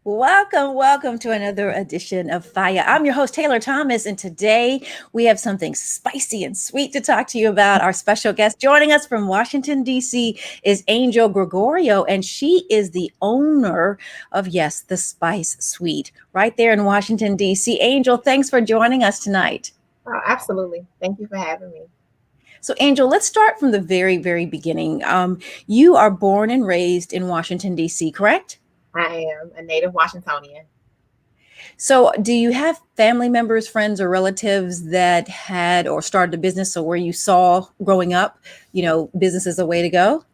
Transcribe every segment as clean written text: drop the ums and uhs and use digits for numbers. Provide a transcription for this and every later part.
Welcome to another edition of Fire. I'm your host, Taylor Thomas, and today we have something spicy and sweet to talk to you about. Our special guest joining us from Washington, D.C. is Angel Gregorio, and she is the owner of, yes, the SpiceSuite right there in Washington, D.C. Angel, thanks for joining us tonight. Oh, absolutely. Thank you for having me. So, Angel, let's start from the very beginning. You are born and raised in Washington, D.C., correct? I am a native Washingtonian. So, do you have family members, friends, or relatives that had or started a business, or where you saw growing up, business is a way to go?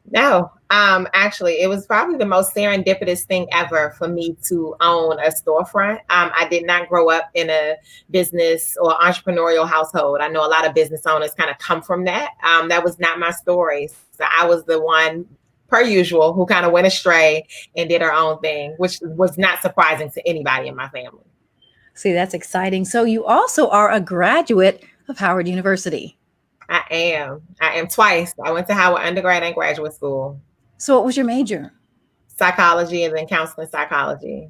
No, actually, it was probably the most serendipitous thing ever for me to own a storefront. I did not grow up in a business or entrepreneurial household. I know a lot of business owners kind of come from that. That was not my story. So I was the one, per usual, who kind of went astray and did her own thing, which was not surprising to anybody in my family. See, that's exciting. So, you also are a graduate of Howard University. I am twice. I went to Howard undergrad and graduate school. So, what was your major? Psychology and then counseling psychology.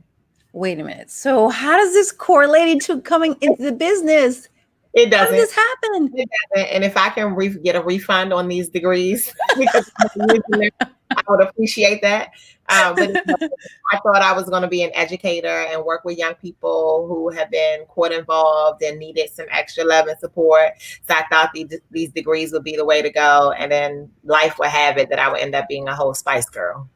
Wait a minute. So, how does this correlate to coming into the business? It doesn't. How did this happen? It doesn't. And if I can get a refund on these degrees, because I would appreciate that. But I thought I was going to be an educator and work with young people who have been court involved and needed some extra love and support. So I thought these degrees would be the way to go. And then life would have it that I would end up being a whole Spice Girl.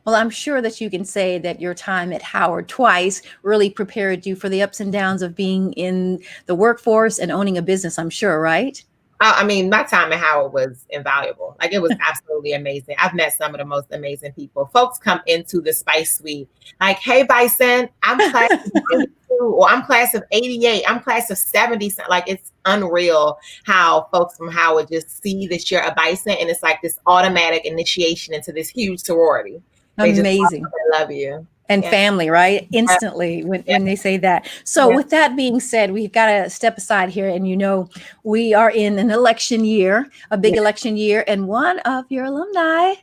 Well, I'm sure that you can say that your time at Howard twice really prepared you for the ups and downs of being in the workforce and owning a business, I'm sure, right? I mean, my time at Howard was invaluable. Like, it was absolutely amazing. I've met some of the most amazing people. Folks come into the SpiceSuite like, hey, Bison, I'm class of 92, or I'm class of 88, I'm class of 70. Like, it's unreal how folks from Howard just see that you're a Bison, and it's like this automatic initiation into this huge sorority. They Amazing. Just love you. And family, right? Instantly when they say that. So with that being said, we've got to step aside here. And, we are in an election year, a big election year. And one of your alumni,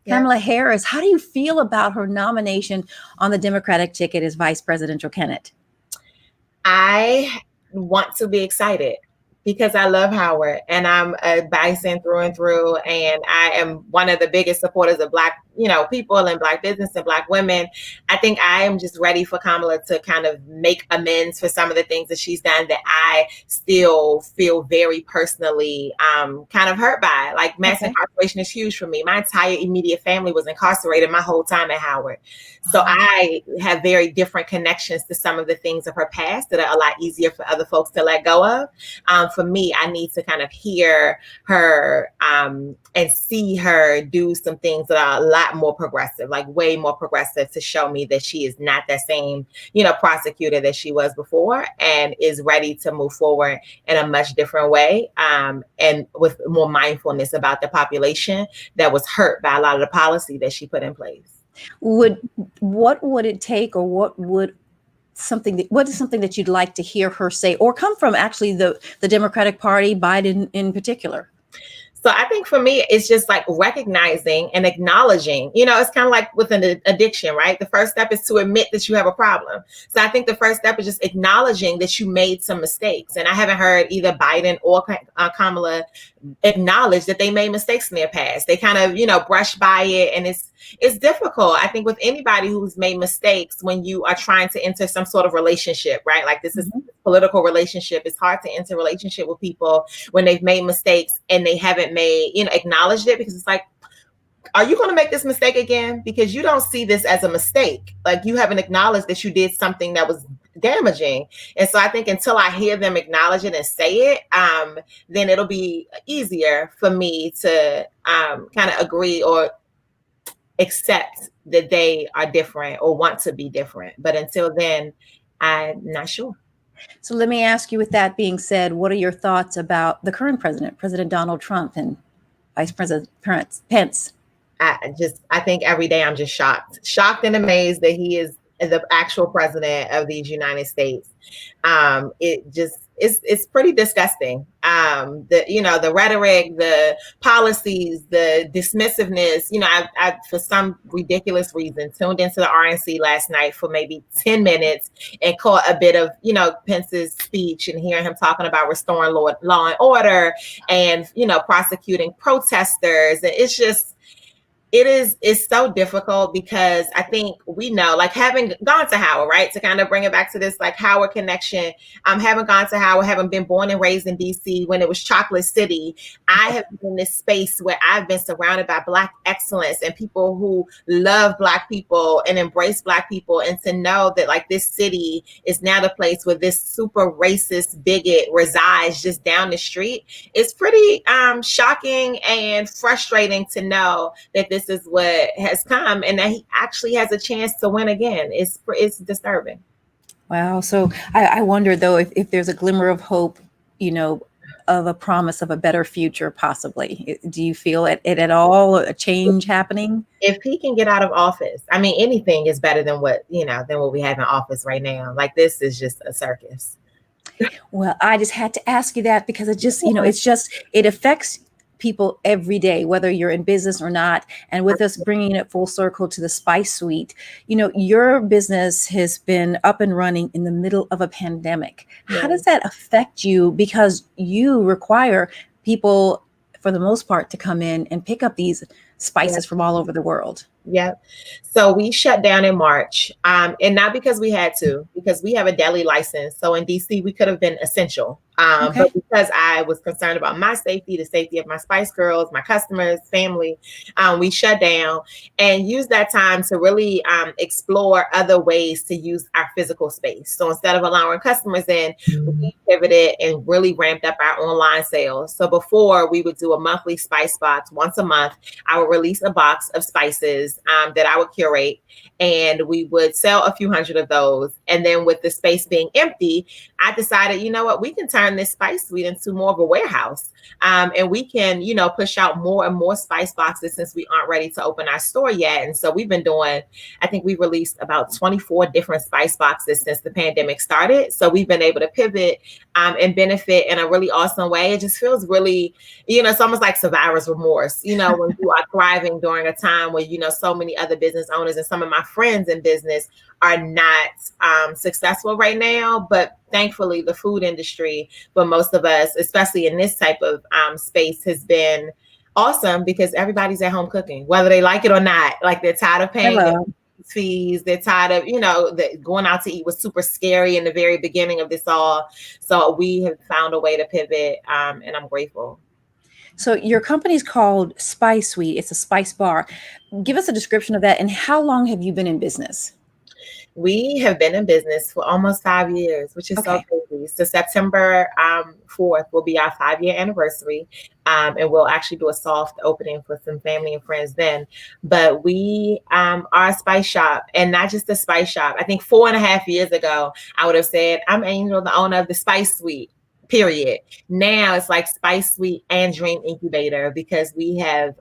Kamala Harris, how do you feel about her nomination on the Democratic ticket as vice presidential candidate? I want to be excited, because I love Howard and I'm a Bison through and through. And I am one of the biggest supporters of Black, people and Black business and Black women. I think I am just ready for Kamala to kind of make amends for some of the things that she's done that I still feel very personally kind of hurt by. Like, mass incarceration is huge for me. My entire immediate family was incarcerated my whole time at Howard. So I have very different connections to some of the things of her past that are a lot easier for other folks to let go of. For me, I need to kind of hear her and see her do some things that are a lot more progressive, like way more progressive, to show me that she is not that same, prosecutor that she was before, and is ready to move forward in a much different way, and with more mindfulness about the population that was hurt by a lot of the policy that she put in place. What would it take, or what is something that you'd like to hear her say, or come from actually the Democratic Party, Biden in particular? So I think for me, it's just like recognizing and acknowledging, it's kind of like with an addiction, right? The first step is to admit that you have a problem. So I think the first step is just acknowledging that you made some mistakes. And I haven't heard either Biden or Kamala acknowledge that they made mistakes in their past. They kind of, brush by it. And it's difficult, I think, with anybody who's made mistakes when you are trying to enter some sort of relationship, right? Like, this is a political relationship. It's hard to enter a relationship with people when they've made mistakes and they haven't acknowledged it, because it's like, are you going to make this mistake again? Because you don't see this as a mistake. Like, you haven't acknowledged that you did something that was damaging. And so I think until I hear them acknowledge it and say it, then it'll be easier for me to kind of agree or accept that they are different or want to be different. But until then, I'm not sure. So let me ask you, with that being said, what are your thoughts about the current president, President Donald Trump, and Vice President Pence? I think every day I'm just shocked and amazed that he is the actual president of these United States. it's pretty disgusting. The rhetoric, the policies, the dismissiveness. I for some ridiculous reason tuned into the RNC last night for maybe 10 minutes and caught a bit of Pence's speech and hearing him talking about restoring law and order and prosecuting protesters. And it's so difficult because I think we know, like, having gone to Howard, right, to kind of bring it back to this like Howard connection, having gone to Howard, having been born and raised in DC when it was Chocolate City, I have been in this space where I've been surrounded by Black excellence and people who love Black people and embrace Black people, and to know that like this city is now the place where this super racist bigot resides just down the street, it's pretty shocking and frustrating to know that this is what has come and that he actually has a chance to win again. It's disturbing. Wow. So I wonder though if there's a glimmer of hope, of a promise of a better future, possibly. Do you feel it at all, a change happening? If he can get out of office, I mean, anything is better than what we have in office right now. Like, this is just a circus. Well, I just had to ask you that because it affects people every day, whether you're in business or not. And with us bringing it full circle to the SpiceSuite, your business has been up and running in the middle of a pandemic. How does that affect you? Because you require people, for the most part, to come in and pick up these spices from all over the world. Yep. So we shut down in March, and not because we had to, because we have a deli license. So in DC, we could have been essential. But because I was concerned about my safety, the safety of my Spice Girls, my customers, family, we shut down and used that time to really explore other ways to use our physical space. So instead of allowing customers in, we pivoted and really ramped up our online sales. So before, we would do a monthly spice box. Once a month, I would release a box of spices that I would curate, and we would sell a few hundred of those. And then with the space being empty, I decided, we can turn this SpiceSuite into more of a warehouse. And we can, push out more and more spice boxes since we aren't ready to open our store yet. And so we've been doing, I think we released about 24 different spice boxes since the pandemic started. So we've been able to pivot and benefit in a really awesome way. It just feels really, it's almost like survivor's remorse, when you are thriving during a time where, so many other business owners and some of my friends in business are not successful right now. But thankfully, the food industry, for most of us, especially in this type of space, has been awesome because everybody's at home cooking, whether they like it or not. Like, they're tired of paying fees. They're tired of, going out to eat was super scary in the very beginning of this all. So we have found a way to pivot, and I'm grateful. So your company's called SpiceSuite. It's a spice bar. Give us a description of that. And how long have you been in business? We have been in business for almost 5 years, which is so crazy. So September 4th will be our 5-year anniversary. And we'll actually do a soft opening for some family and friends then. But we are a spice shop, and not just a spice shop. I think 4.5 years ago, I would have said, I'm Angel, the owner of the SpiceSuite. Period. Now it's like SpiceSuite and Dream Incubator, because we have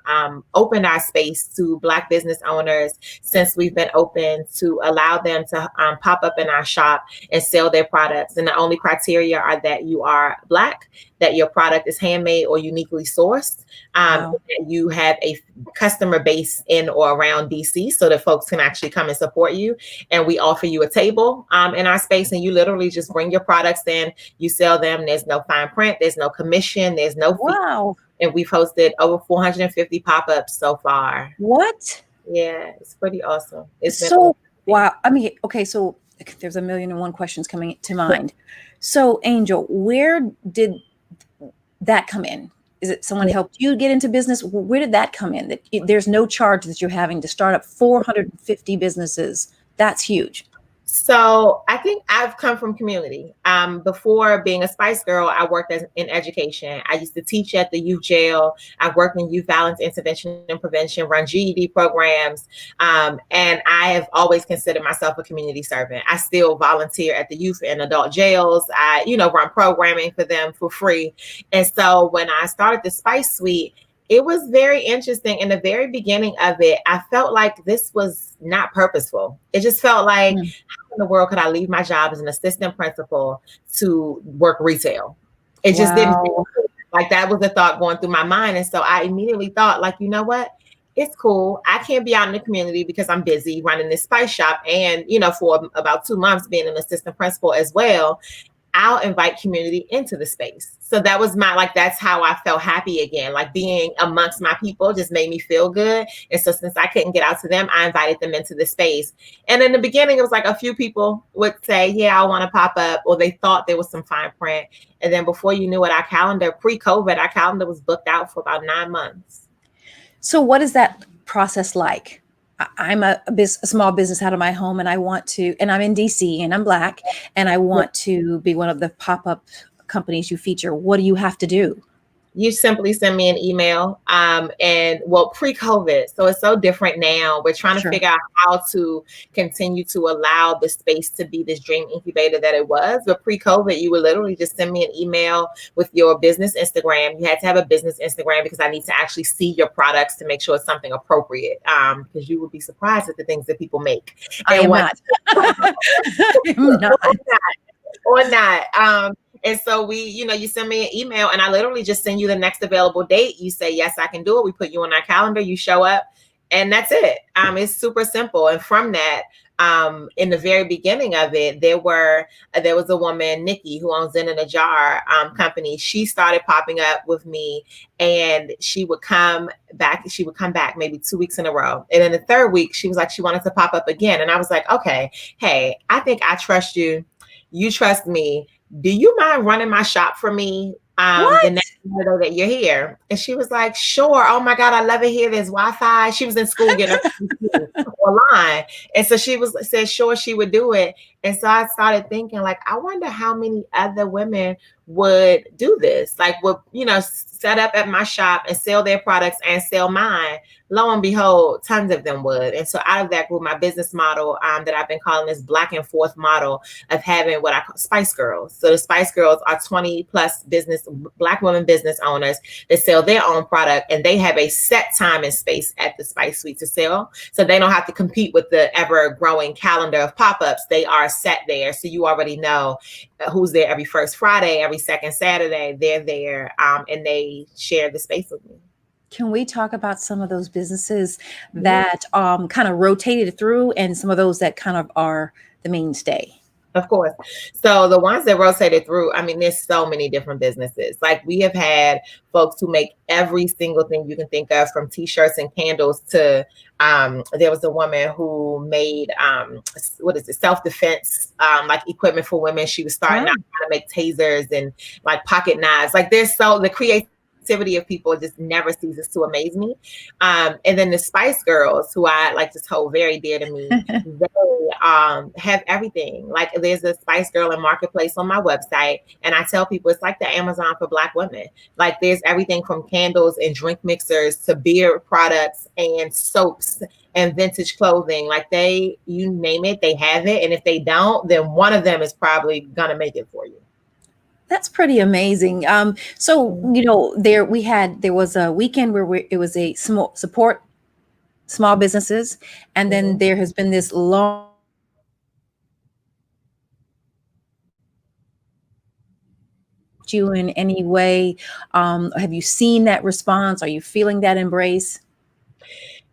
opened our space to Black business owners since we've been open, to allow them to pop up in our shop and sell their products. And the only criteria are that you are Black, that your product is handmade or uniquely sourced, that you have a customer base in or around DC so that folks can actually come and support you. And we offer you a table in our space, and you literally just bring your products in, you sell them. There's no fine print, there's no commission, there's no fee. Wow. And we've hosted over 450 pop-ups so far. What? Yeah, it's pretty awesome. Wow. I mean, okay, so there's 1,000,001 questions coming to mind. So Angel, where did that come in? Is it someone helped you get into business? Where did that come in? That there's no charge that you're having to start up 450 businesses. That's huge. So I think I've come from community. Before being a Spice Girl, I worked in education. I used to teach at the youth jail. I worked in youth violence intervention and prevention, run GED programs. And I have always considered myself a community servant. I still volunteer at the youth and adult jails. I, run programming for them for free. And so when I started the SpiceSuite, It was very interesting. In the very beginning of it, I felt like this was not purposeful. It just felt like, how in the world could I leave my job as an assistant principal to work retail? It just didn't feel Wow. good. Like that was the thought going through my mind. And so I immediately thought, like, you know what? It's cool. I can't be out in the community because I'm busy running this spice shop and, for about 2 months being an assistant principal as well. I'll invite community into the space. So that was that's how I felt happy again. Like being amongst my people just made me feel good. And so since I couldn't get out to them, I invited them into the space. And in the beginning, it was like a few people would say, yeah, I want to pop up, or they thought there was some fine print. And then before you knew it, pre-COVID, our calendar was booked out for about 9 months. So what is that process like? I'm a small business out of my home, and I want to, and I'm in DC and I'm Black, and I want to be one of the pop-up companies you feature. What do you have to do? You simply send me an email. Pre-COVID, so it's so different now. We're trying to figure out how to continue to allow the space to be this dream incubator that it was. But pre-COVID, you would literally just send me an email with your business Instagram. You had to have a business Instagram because I need to actually see your products to make sure it's something appropriate. Because you would be surprised at the things that people make. I am not. I am not. Or not. And so you send me an email and I literally just send you the next available date. You say, yes, I can do it. We put you on our calendar, you show up, and that's it. It's super simple. And from that, in the very beginning of it, there was a woman, Nikki, who owns In a Jar company. She started popping up with me, and she would come back maybe 2 weeks in a row. And then the third week, she was like, she wanted to pop up again. And I was like, okay, hey, I think I trust you. You trust me. Do you mind running my shop for me the next day that you're here? And she was like, sure. Oh my God, I love it here. There's Wi-Fi. She was in school getting her online. And so she said, sure, she would do it. And so I started thinking, like, I wonder how many other women would do this, like would, set up at my shop and sell their products and sell mine. Lo and behold, tons of them would. And so out of that grew my business model that I've been calling this Black and Forth model of having what I call Spice Girls. So the Spice Girls are 20 plus Black women business owners that sell their own product, and they have a set time and space at the SpiceSuite to sell. So they don't have to compete with the ever growing calendar of pop-ups. They are set there. So you already know who's there every first Friday, every second Saturday. They're there and they share the space with me. Can we talk about some of those businesses that kind of rotated through and some of those that kind of are the mainstay? Of course. So the ones that rotated through, there's so many different businesses. Like we have had folks who make every single thing you can think of, from t-shirts and candles to there was a woman who made self-defense like equipment for women. She was starting out trying to make tasers and like pocket knives. Like the creativity of people just never ceases to amaze me. And then the Spice Girls, who I like just hold very dear to me, they have everything. Like there's a Spice Girl in Marketplace on my website, and I tell people it's like the Amazon for Black women. Like there's everything from candles and drink mixers to beard products and soaps and vintage clothing. Like you name it, they have it. And if they don't, then one of them is probably gonna make it for you. That's pretty amazing. There was a weekend where it was a support small businesses, and then there has been this long you in any way. Have you seen that response? Are you feeling that embrace?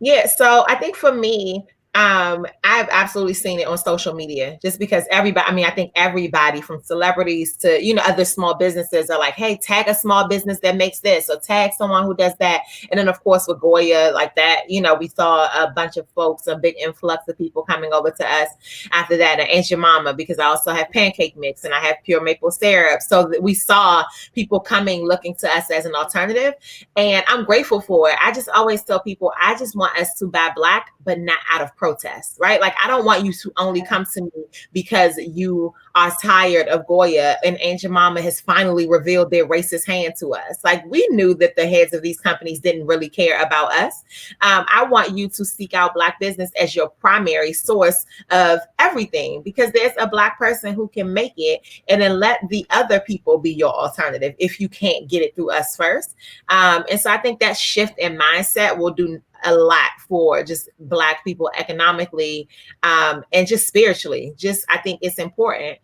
Yeah, so I think for me, I've absolutely seen it on social media, just because I think everybody from celebrities to, other small businesses are like, hey, tag a small business that makes this, or tag someone who does that. And then of course with Goya, like that, we saw a bunch of folks, a big influx of people coming over to us after that. And Aunt Your Mama, because I also have pancake mix and I have pure maple syrup. So we saw people coming looking to us as an alternative. And I'm grateful for it. I just always tell people, I just want us to buy Black, but not out of protest, right? Like, I don't want you to only come to me because you are tired of Goya and Aunt Jemima has finally revealed their racist hand to us. Like, we knew that the heads of these companies didn't really care about us. I want you to seek out Black business as your primary source of everything, because there's a Black person who can make it, and then let the other people be your alternative if you can't get it through us first. And so I think that shift in mindset will do a lot for just Black people economically, and just spiritually. Just, I think it's important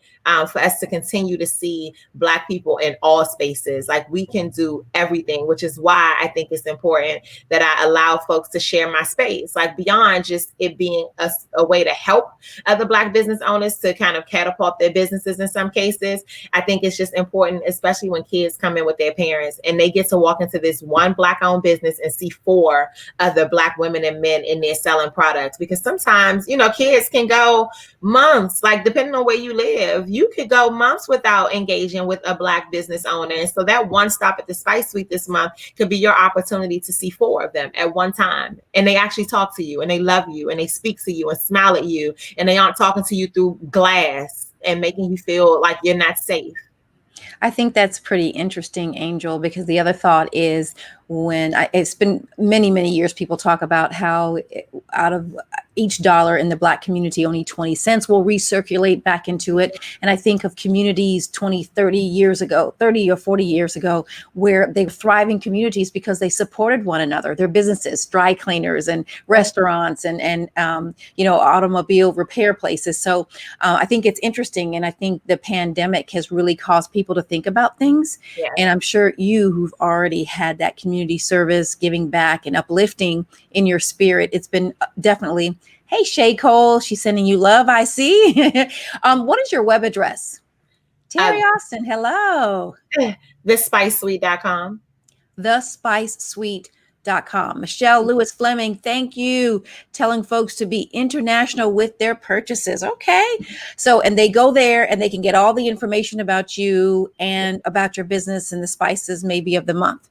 for us to continue to see Black people in all spaces. Like, we can do everything, which is why I think it's important that I allow folks to share my space, like beyond just it being a way to help other Black business owners to kind of catapult their businesses in some cases. I think it's just important, especially when kids come in with their parents and they get to walk into this one Black owned business and see 4 other Black women and men in there selling products. Because sometimes, you know, kids can go months, like depending on where you live, you could go months without engaging with a Black business owner. And so that one stop at the SpiceSuite this month could be your opportunity to see 4 of them at one time. And they actually talk to you and they love you and they speak to you and smile at you, and they aren't talking to you through glass and making you feel like you're not safe. I think that's pretty interesting, Angel, because the other thought is it's been many, many years, people talk about how out of each dollar in the Black community, only 20 cents will recirculate back into it. And I think of communities 20, 30 years ago, 30 or 40 years ago, where they were thriving communities because they supported one another, their businesses, dry cleaners and restaurants and automobile repair places. So I think it's interesting. And I think the pandemic has really caused people to think about things. Yeah. And I'm sure you, who've already had that community service, giving back and uplifting in your spirit, it's been definitely. Hey, Shay Cole, she's sending you love, I see. What is your web address? Terry Austin, hello. TheSpiceSuite.com. TheSpiceSuite.com. Michelle Lewis Fleming, thank you. Telling folks to be international with their purchases. Okay. So, and they go there and they can get all the information about you and about your business and the spices maybe of the month.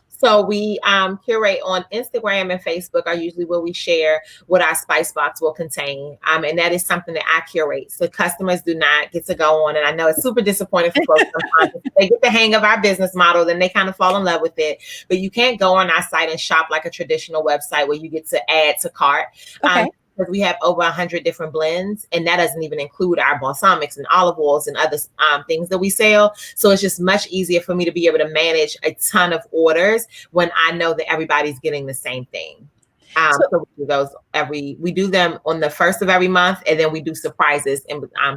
So we curate on Instagram and Facebook are usually where we share what our spice box will contain. And that is something that I curate. So customers do not get to go on. And I know it's super disappointing for folks sometimes. If they get the hang of our business model, then they kind of fall in love with it. But you can't go on our site and shop like a traditional website where you get to add to cart. Okay. Because we have over 100 different blends, and that doesn't even include our balsamics and olive oils and other things that we sell. So it's just much easier for me to be able to manage a ton of orders when I know that everybody's getting the same thing. So we do those we do them on the first of every month, and then we do surprises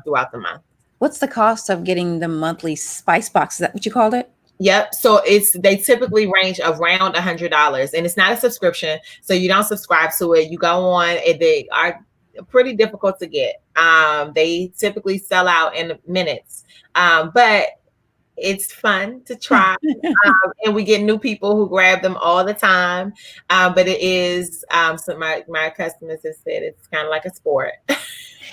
throughout the month. What's the cost of getting the monthly spice box? Is that what you called it? Yep. So they typically range around $100, and it's not a subscription. So you don't subscribe to it. You go on, and they are pretty difficult to get. They typically sell out in minutes, but it's fun to try. And we get new people who grab them all the time. But it is, so my customers have said it's kind of like a sport.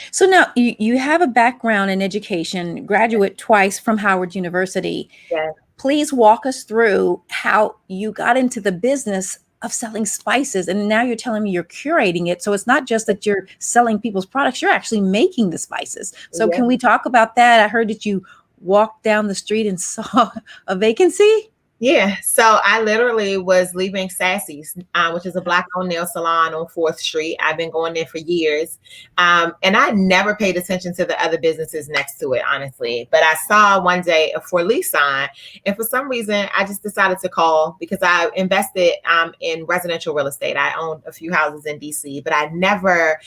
So now you have a background in education, graduate twice from Howard University. Yes. Please walk us through how you got into the business of selling spices. And now you're telling me you're curating it. So it's not just that you're selling people's products, you're actually making the spices. So Can we talk about that? I heard that you walked down the street and saw a vacancy. Yeah, so I literally was leaving Sassy's, which is a Black-owned nail salon on 4th Street. I've been going there for years, and I never paid attention to the other businesses next to it, honestly. But I saw one day a for lease sign, and for some reason, I just decided to call because I invested in residential real estate. I owned a few houses in DC, but I never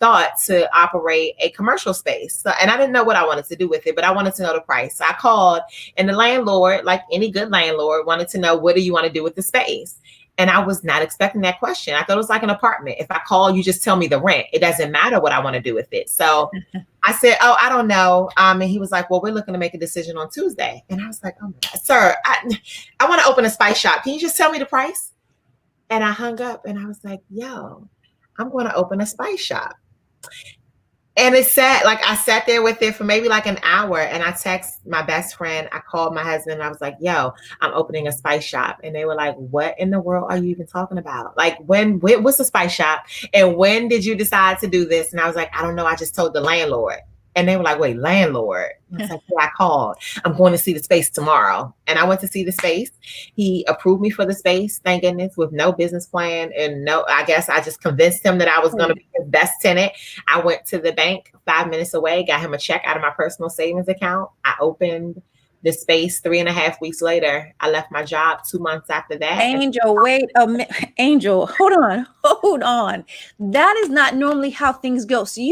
thought to operate a commercial space. So, and I didn't know what I wanted to do with it, but I wanted to know the price. So I called, and the landlord, like any good landlord, wanted to know, what do you want to do with the space? And I was not expecting that question. I thought it was like an apartment. If I call, you just tell me the rent. It doesn't matter what I want to do with it. So I said, oh, I don't know. And he was like, well, we're looking to make a decision on Tuesday. And I was like, oh my God, sir, I want to open a spice shop. Can you just tell me the price? And I hung up and I was like, yo, I'm going to open a spice shop. And it sat like I sat there with it for maybe like an hour, and I text my best friend. I called my husband and I was like, yo, I'm opening a spice shop. And they were like, what in the world are you even talking about? Like, what's a spice shop? And when did you decide to do this? And I was like, I don't know. I just told the landlord. And they were like, wait, landlord? And I was like, yeah, I called. I'm going to see the space tomorrow. And I went to see the space. He approved me for the space, thank goodness, with no business plan. And I guess I just convinced him that I was going to be his best tenant. I went to the bank 5 minutes away, got him a check out of my personal savings account. I opened the space 3.5 weeks later. I left my job 2 months after that. Angel, wait a minute. Angel, hold on. That is not normally how things go. So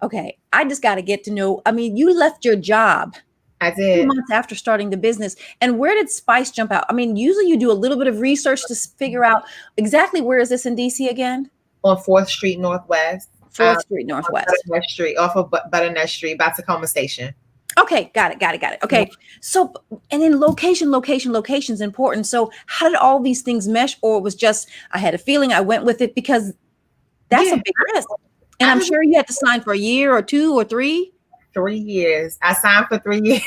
okay, I just got to get to know. I mean, you left your job. I did. 2 months after starting the business. And where did Spice jump out? I mean, usually you do a little bit of research to figure out exactly where is this in DC again? On 4th Street Northwest. 4th Street Northwest. Butternut Street, off of Butternut Street, by Tacoma Station. Okay, got it. Okay, yeah. So, and then location is important. So how did all these things mesh? Or it was just, I had a feeling, I went with it because that's a big risk. And I'm sure you had to sign for a year or 2 or 3. 3 years. I signed for 3 years.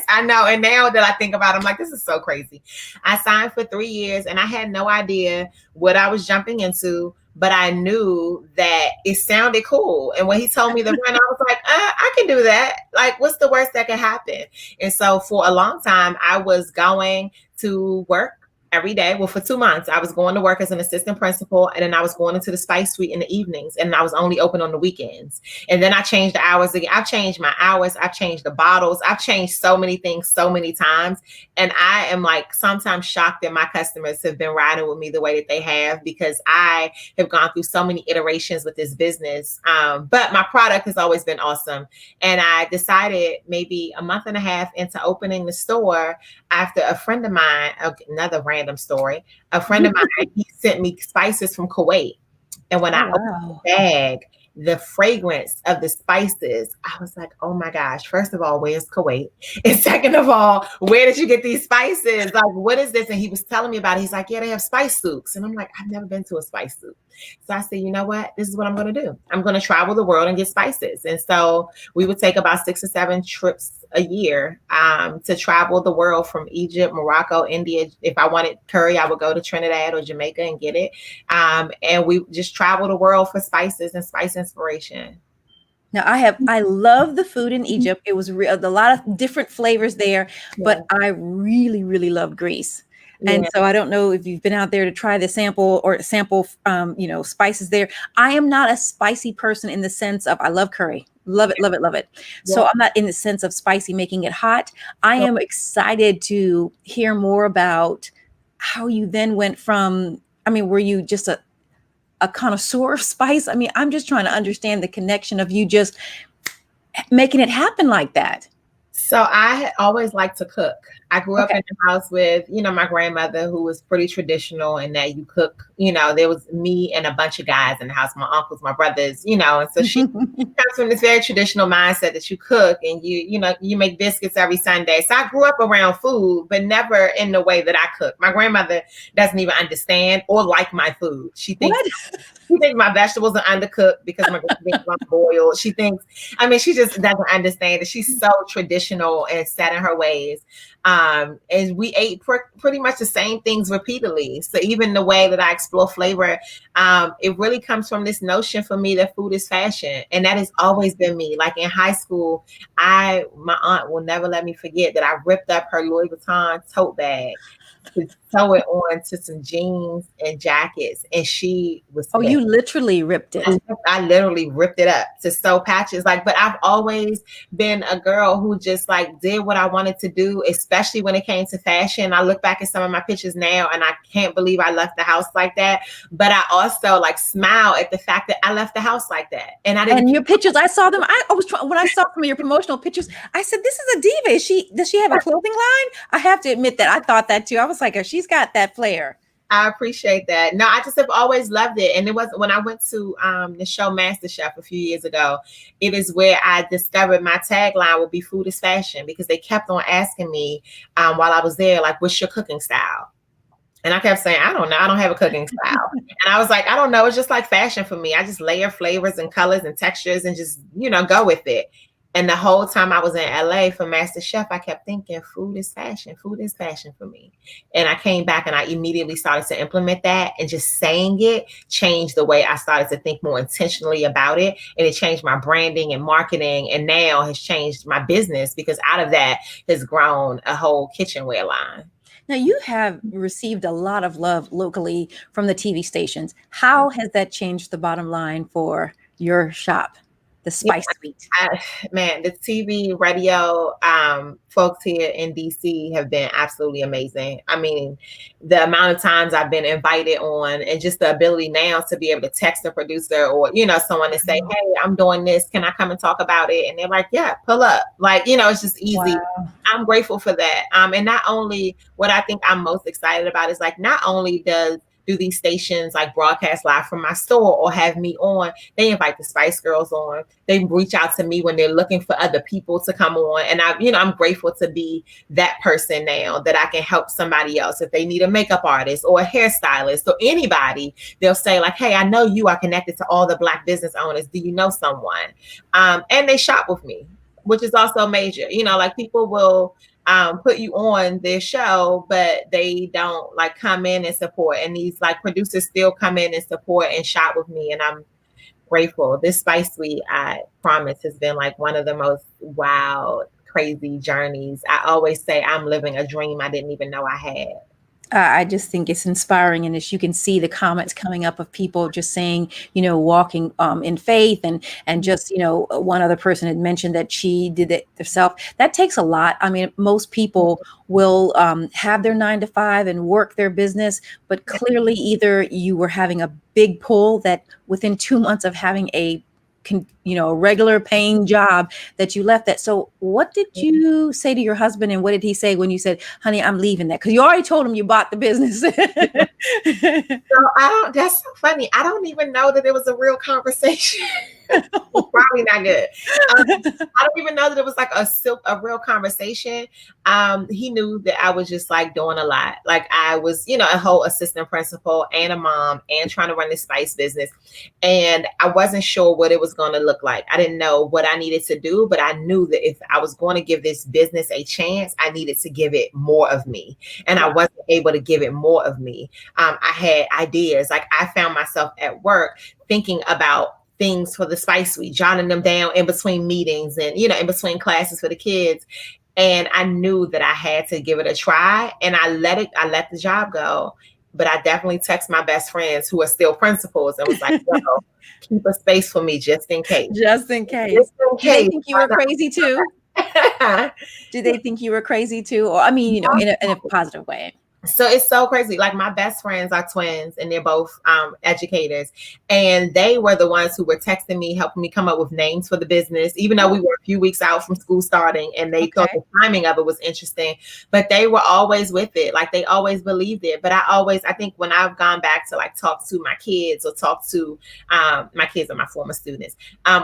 I know. And now that I think about it, I'm like, this is so crazy. I signed for 3 years and I had no idea what I was jumping into, but I knew that it sounded cool. And when he told me the run, I was like, I can do that. Like, what's the worst that could happen? And so for a long time, I was going to work every day. Well, for 2 months, I was going to work as an assistant principal, and then I was going into the SpiceSuite in the evenings, and I was only open on the weekends. And then I changed the hours again. I've changed my hours. I've changed the bottles. I've changed so many things so many times. And I am like sometimes shocked that my customers have been riding with me the way that they have, because I have gone through so many iterations with this business. But my product has always been awesome. And I decided maybe a month and a half into opening the store after a friend of mine, another random story, a friend of mine, he sent me spices from Kuwait. And when I opened the bag, the fragrance of the spices, I was like, oh my gosh, first of all, where's Kuwait? And second of all, where did you get these spices? Like, what is this? And he was telling me about it. He's like, yeah, they have spice soups. And I'm like, I've never been to a spice soup. So I said, you know what? This is what I'm going to do. I'm going to travel the world and get spices. And so we would take about 6 or 7 trips a year to travel the world, from Egypt, Morocco, India. If I wanted curry, I would go to Trinidad or Jamaica and get it. And we just travel the world for spices and spice inspiration. Now I love the food in Egypt. It was a lot of different flavors there, but I really, really love Greece. And so I don't know if you've been out there to try the sample spices there. I am not a spicy person in the sense of, I love curry. Love it. Yeah. So I'm not in the sense of spicy, making it hot. I am excited to hear more about how you then went from, were you just a connoisseur of spice? I'm just trying to understand the connection of you just making it happen like that. So I had always liked to cook. I grew up in a house with, my grandmother, who was pretty traditional in that you cook, there was me and a bunch of guys in the house, my uncles, my brothers, and so she comes from this very traditional mindset that you cook and you make biscuits every Sunday. So I grew up around food, but never in the way that I cook. My grandmother doesn't even understand or like my food. She thinks my vegetables are undercooked because my grandmother are boiled. She thinks, she just doesn't understand that she's so traditional and set in her ways. And we ate pretty much the same things repeatedly. So even the way that I explore flavor, it really comes from this notion for me that food is fashion. And that has always been me. Like in high school, my aunt will never let me forget that I ripped up her Louis Vuitton tote bag to sew it on to some jeans and jackets, and she was you literally ripped it. I literally ripped it up to sew patches. But I've always been a girl who just did what I wanted to do, especially when it came to fashion. I look back at some of my pictures now and I can't believe I left the house like that, but I also smile at the fact that I left the house like that. And your pictures, I saw them. When I saw some of your promotional pictures, I said, this is a diva. Does she have a clothing line? I have to admit that I thought that too. I was like, she's got that flair. I appreciate that. No, I just have always loved it. And it was when I went to the show MasterChef a few years ago, it is where I discovered my tagline would be food is fashion, because they kept on asking me while I was there, what's your cooking style? And I kept saying, I don't know. I don't have a cooking style. And I was like, I don't know. It's just like fashion for me. I just layer flavors and colors and textures and just, go with it. And the whole time I was in LA for MasterChef, I kept thinking food is fashion. Food is fashion for me. And I came back and I immediately started to implement that, and just saying it changed the way I started to think more intentionally about it. And it changed my branding and marketing, and now has changed my business, because out of that has grown a whole kitchenware line. Now, you have received a lot of love locally from the TV stations. How has that changed the bottom line for your shop, the SpiceSuite? Man, the TV, radio, folks here in DC have been absolutely amazing. I mean, the amount of times I've been invited on, and just the ability now to be able to text a producer or, someone to say, hey, I'm doing this. Can I come and talk about it? And they're like, yeah, pull up. Like, it's just easy. Wow. I'm grateful for that. And not only, what I think I'm most excited about is, like, not only do these stations like broadcast live from my store or have me on, they invite the Spice Girls on. They reach out to me when they're looking for other people to come on. And I'm grateful to be that person now, that I can help somebody else. If they need a makeup artist or a hairstylist or anybody, they'll say like, hey, I know you are connected to all the Black business owners. Do you know someone? And they shop with me, which is also major. Like, people will put you on their show, but they don't like come in and support. And these like producers still come in and support and shop with me. And I'm grateful. This SpiceSuite, I promise, has been like one of the most wild, crazy journeys. I always say I'm living a dream I didn't even know I had. I just think it's inspiring. And as you can see the comments coming up of people just saying, walking in faith, and just, one other person had mentioned that she did it herself. That takes a lot. I mean, most people will have their 9-to-5 and work their business, but clearly either you were having a big pull that within 2 months of having a regular paying job that you left that. So what did you say to your husband, and what did he say when you said, honey, I'm leaving that? Because you already told him you bought the business. So that's so funny. I don't even know that it was a real conversation. Probably not good. I don't even know that it was like a real conversation. He knew that I was just like doing a lot. Like, I was, a whole assistant principal and a mom and trying to run this spice business. And I wasn't sure what it was going to look like. I didn't know what I needed to do, but I knew that if I was going to give this business a chance, I needed to give it more of me. And I wasn't able to give it more of me. I had ideas. Like, I found myself at work thinking about things for the SpiceSuite, jotting them down in between meetings and, in between classes for the kids. And I knew that I had to give it a try, and I let the job go. But I definitely text my best friends who are still principals and was like, keep a space for me just in case. Just in case. Just in case. Did they think you were crazy too? Did they think you were crazy too? Or, I mean, in a positive way. So it's so crazy. Like, my best friends are twins, and they're both educators. And they were the ones who were texting me, helping me come up with names for the business, even though we were a few weeks out from school starting, and they thought the timing of it was interesting. But they were always with it. Like, they always believed it. But I think when I've gone back to like talk to my kids, or talk to my kids or my former students,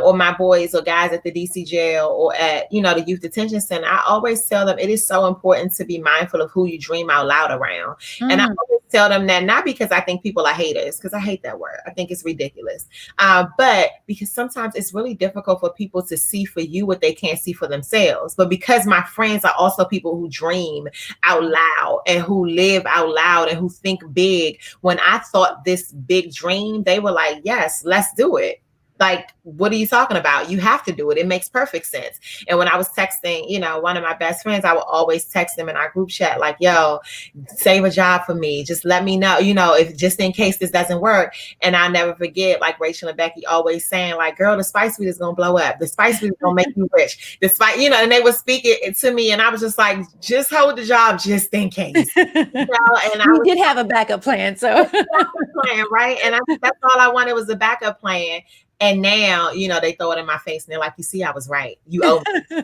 or my boys or guys at the DC jail, or at, the youth detention center, I always tell them it is so important to be mindful of who you dream out loud around. And I always tell them that, not because I think people are haters, because I hate that word. I think it's ridiculous. But because sometimes it's really difficult for people to see for you what they can't see for themselves. But because my friends are also people who dream out loud and who live out loud and who think big, when I thought this big dream, they were like, yes, let's do it. Like, what are you talking about? You have to do it. It makes perfect sense. And when I was texting, one of my best friends, I would always text them in our group chat, like, yo, save a job for me. Just let me know, if just in case this doesn't work. And I'll never forget, like, Rachel and Becky always saying, like, girl, the SpiceSuite is going to blow up. The SpiceSuite is going to make you rich. And they would speak it to me. And I was just like, just hold the job just in case. And you did have a backup plan. So plan, right? And I think that's all I wanted was a backup plan. And now, they throw it in my face and they're like, you see, I was right. You owe me.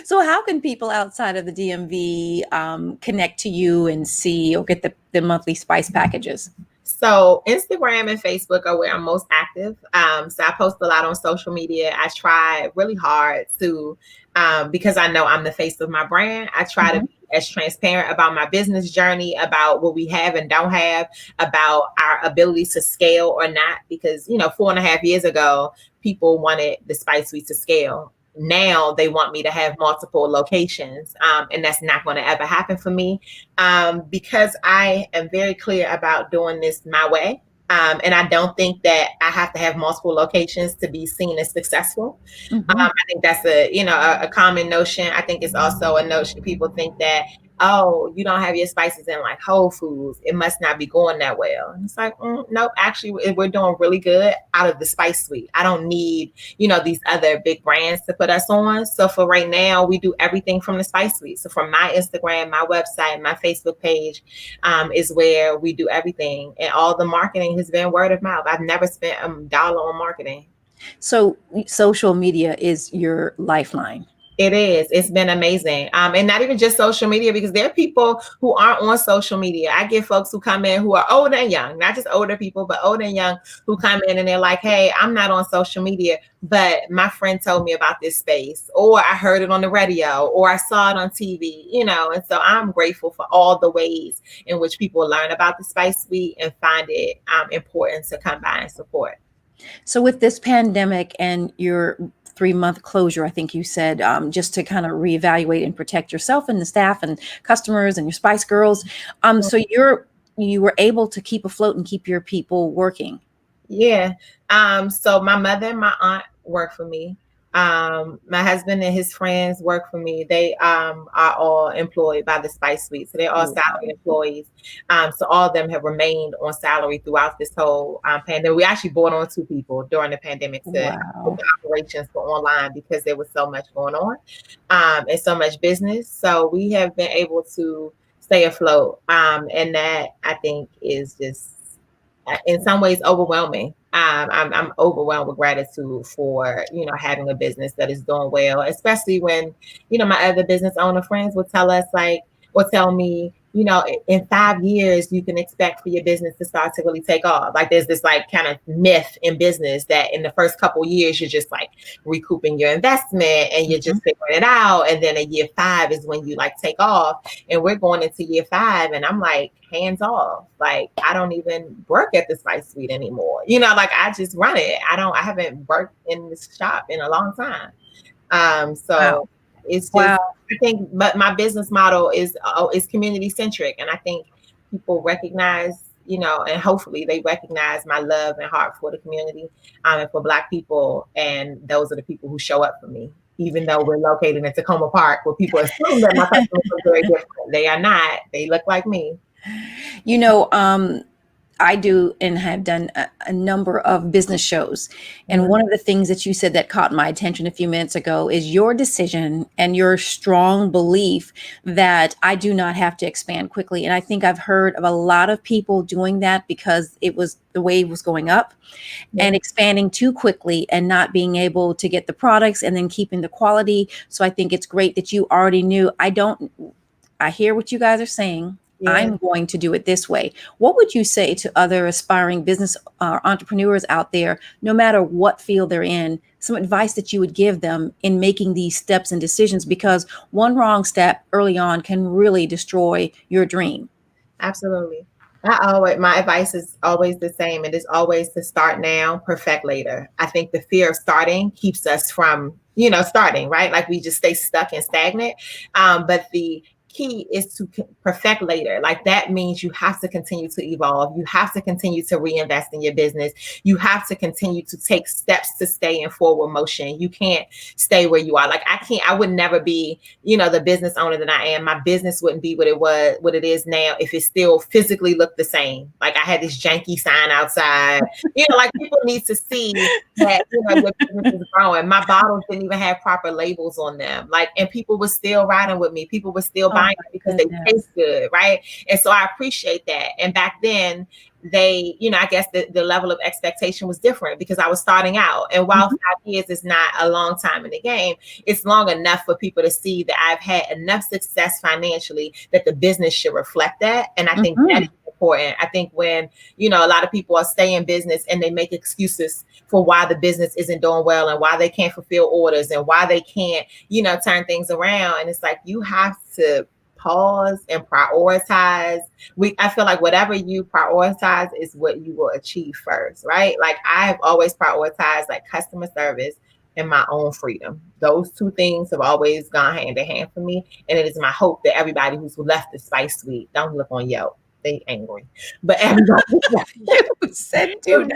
So how can people outside of the DMV connect to you and see or get the monthly spice packages? So Instagram and Facebook are where I'm most active. So I post a lot on social media. I try really hard to, because I know I'm the face of my brand, I try to be as transparent about my business journey, about what we have and don't have, about our ability to scale or not. Because, 4.5 years ago, people wanted the SpiceSuite to scale. Now they want me to have multiple locations, and that's not going to ever happen for me, because I am very clear about doing this my way. And I don't think that I have to have multiple locations to be seen as successful. I think that's a common notion. I think it's also a notion people think that, oh, you don't have your spices in like Whole Foods, it must not be going that well. And it's like, nope, actually, we're doing really good out of the SpiceSuite. I don't need, these other big brands to put us on. So for right now, we do everything from the SpiceSuite. So from my Instagram, my website, my Facebook page, is where we do everything. And all the marketing has been word of mouth. I've never spent a dollar on marketing. So social media is your lifeline. It is. It's been amazing. And not even just social media, because there are people who aren't on social media. I get folks who come in who are older and young, not just older people, but older and young, who come in and they're like, hey, I'm not on social media, but my friend told me about this space, or I heard it on the radio, or I saw it on TV, and so I'm grateful for all the ways in which people learn about the SpiceSuite and find it important to come by and support. So with this pandemic and your 3-month closure, I think you said, just to kind of reevaluate and protect yourself and the staff and customers and your Spice Girls. So you were able to keep afloat and keep your people working. Yeah. So my mother and my aunt work for me. My husband and his friends work for me. They are all employed by the SpiceSuite. So they're all salary employees. So all of them have remained on salary throughout this whole pandemic. We actually brought on 2 people during the pandemic to operations for online, because there was so much going on and so much business. So we have been able to stay afloat. And that, I think, is just in some ways overwhelming. I'm overwhelmed with gratitude for, having a business that is doing well, especially when, my other business owner friends will tell me, in 5 years, you can expect for your business to start to really take off. Like there's this like kind of myth in business that in the first couple of years, you're just like recouping your investment and you're just figuring it out. And then in year 5 is when you like take off. And we're going into year 5 and I'm like, hands off. Like I don't even work at the SpiceSuite anymore. Like I just run it. I haven't worked in this shop in a long time. So it's just, I think, but my business model is community centric. And I think people recognize, and hopefully they recognize my love and heart for the community and for Black people. And those are the people who show up for me, even though we're located in Tacoma Park, where people assume that my customers are very different. They are not. They look like me. I do and have done a number of business shows. And one of the things that you said that caught my attention a few minutes ago is your decision and your strong belief that I do not have to expand quickly. And I think I've heard of a lot of people doing that because it was the wave was going up and expanding too quickly and not being able to get the products and then keeping the quality. So I think it's great that you already knew. I hear what you guys are saying. Yeah. I'm going to do it this way. What would you say to other aspiring business entrepreneurs out there, no matter what field they're in, some advice that you would give them in making these steps and decisions? Because one wrong step early on can really destroy your dream. Absolutely. My advice is always the same. It is always to start now, perfect later. I think the fear of starting keeps us from, starting, right? Like we just stay stuck and stagnant. But the key is to perfect later. Like that means you have to continue to evolve. You have to continue to reinvest in your business. You have to continue to take steps to stay in forward motion. You can't stay where you are. Like I would never be, the business owner that I am. My business wouldn't be what it is now if it still physically looked the same. Like I had this janky sign outside, like people need to see that, your business is growing. My bottles didn't even have proper labels on them. Like, and people were still riding with me. People were still buying because they taste good, right? And so I appreciate that. And back then, they, I guess the level of expectation was different because I was starting out. And while 5 years is not a long time in the game, it's long enough for people to see that I've had enough success financially that the business should reflect that. And I think that is the important. I think when, you know, a lot of people are staying in business and they make excuses for why the business isn't doing well and why they can't fulfill orders and why they can't, you know, turn things around. And it's like, you have to pause and prioritize. I feel like whatever you prioritize is what you will achieve first, right? Like I've always prioritized like customer service and my own freedom. Those two things have always gone hand in hand for me. And it is my hope that everybody who's left the SpiceSuite, don't look on Yelp. They angry. But everybody You said, dude.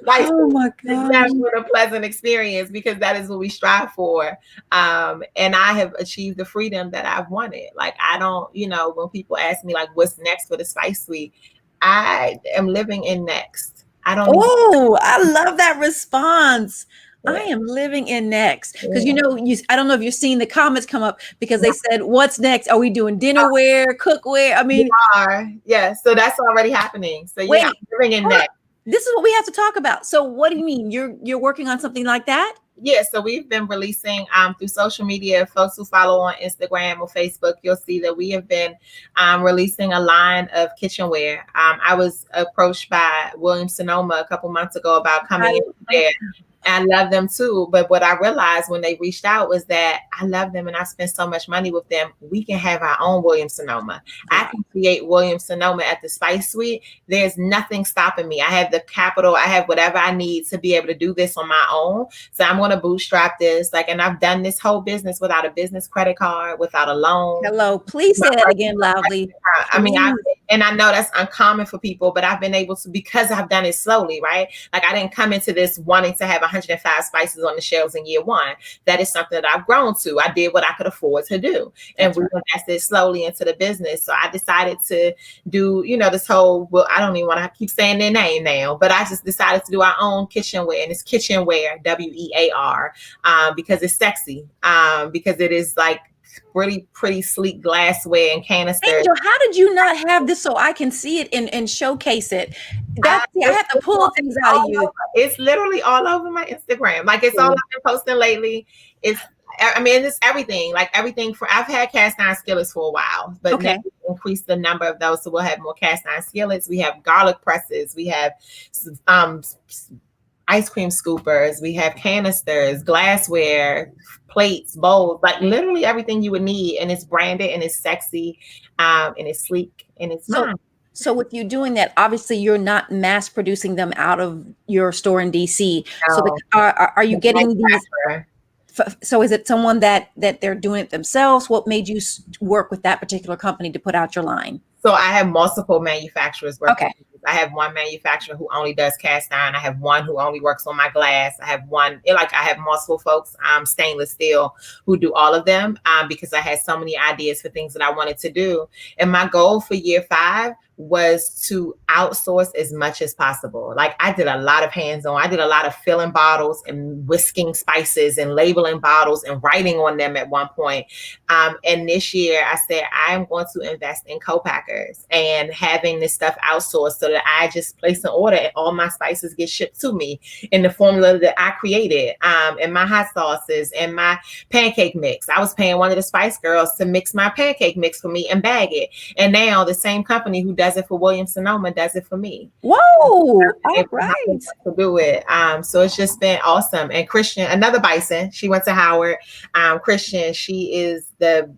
Oh my God. That's been a pleasant experience because that is what we strive for. And I have achieved the freedom that I've wanted. Like I don't, you know, when people ask me like what's next for the SpiceSuite, I am living in next. I don't I love that response. I am living in next because you know I don't know if you're seeing the comments come up because they said what's next? Are we doing dinnerware, cookware? I mean, we are. Yeah, so that's already happening. So yeah, I'm living in next. This is what we have to talk about. So what do you mean you're working on something like that? Yeah, so we've been releasing through social media. Folks who follow on Instagram or Facebook, you'll see that we have been releasing a line of kitchenware. I was approached by Williams Sonoma a couple months ago about coming in there. I love them too. But what I realized when they reached out was that I love them and I spent so much money with them. We can have our own Williams Sonoma. I can create Williams Sonoma at the SpiceSuite. There's nothing stopping me. I have the capital. I have whatever I need to be able to do this on my own. So I'm going to bootstrap this. Like, and I've done this whole business without a business credit card, without a loan. Hello, please say that again loudly. I mean, and I know that's uncommon for people, but I've been able to, because I've done it slowly, right? Like I didn't come into this wanting to have 105 spices on the shelves in year one. That is something that I've grown to. I did what I could afford to do. And we invested slowly into the business. So I decided to do, you know, this whole, well, I don't even want to keep saying their name now, but I just decided to do our own kitchenware, and it's kitchenware, WEAR, because it's sexy, because it is like pretty sleek glassware and canisters. Angel, how did you not have this so I can see it and showcase it? I have to pull things out of you. It's literally all over my Instagram. Like it's all I've been posting lately. It's everything. Like everything I've had cast iron skillets for a while, but now we've increased the number of those, so we'll have more cast iron skillets. We have garlic presses. We have ice cream scoopers. We have canisters, glassware, plates, bowls, like literally everything you would need. And it's branded and it's sexy, and it's sleek and it's fun. So with you doing that, obviously you're not mass producing them out of your store in DC. No. So are you getting these? So is it someone that they're doing it themselves? What made you work with that particular company to put out your line? So I have multiple manufacturers working. Okay. I have one manufacturer who only does cast iron. I have one who only works on my glass. I have I have multiple folks, stainless steel, who do all of them, because I had so many ideas for things that I wanted to do. And my goal for year 5 was to outsource as much as possible. Like I did a lot of hands-on. I did a lot of filling bottles and whisking spices and labeling bottles and writing on them at one point. And this year I said, I'm going to invest in co-packers and having this stuff outsourced so that I just place an order and all my spices get shipped to me in the formula that I created, and my hot sauces and my pancake mix. I was paying one of the Spice Girls to mix my pancake mix for me and bag it. And now the same company who does it for Williams Sonoma does it for me. Whoa! All right. To do it. So it's just been awesome. And Christian, another Bison, she went to Howard. Christian, she is the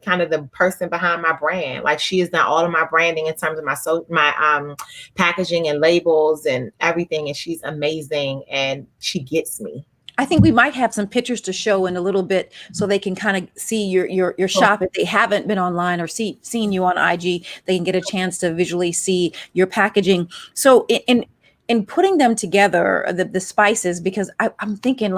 kind of the person behind my brand. Like she has done all of my branding in terms of my packaging and labels and everything. And she's amazing and she gets me. I think we might have some pictures to show in a little bit so they can kind of see your shop. If they haven't been online or seen you on IG, they can get a chance to visually see your packaging. So in putting them together, the spices, because I'm thinking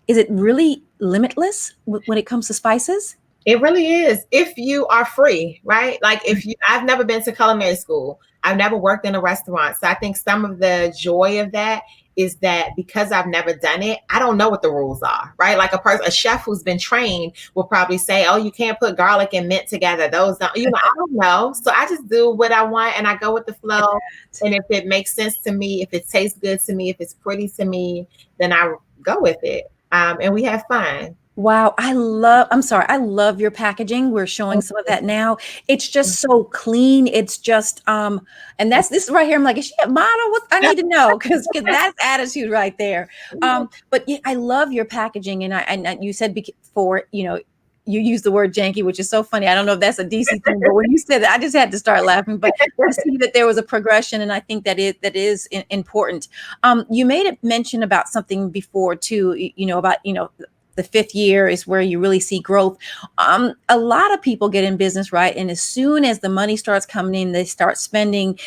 is it really limitless when it comes to spices? It really is. If you are free, right? Like I've never been to culinary school. I've never worked in a restaurant. So I think some of the joy of that is that because I've never done it, I don't know what the rules are, right? Like a chef who's been trained will probably say, oh, you can't put garlic and mint together. Those don't, I don't know. So I just do what I want and I go with the flow. And if it makes sense to me, if it tastes good to me, if it's pretty to me, then I go with it. And we have fun. Wow, I love your packaging. We're showing some of that now. It's just so clean. It's just and this is right here. I'm like, is she a model? What I need to know because that's attitude right there. But yeah, I love your packaging, and you said before, you use the word janky, which is so funny. I don't know if that's a DC thing, but when you said that, I just had to start laughing. But to see that there was a progression, and I think that is important. You made a mention about something before too. About the fifth year is where you really see growth. A lot of people get in business, right? And as soon as the money starts coming in, they start spending.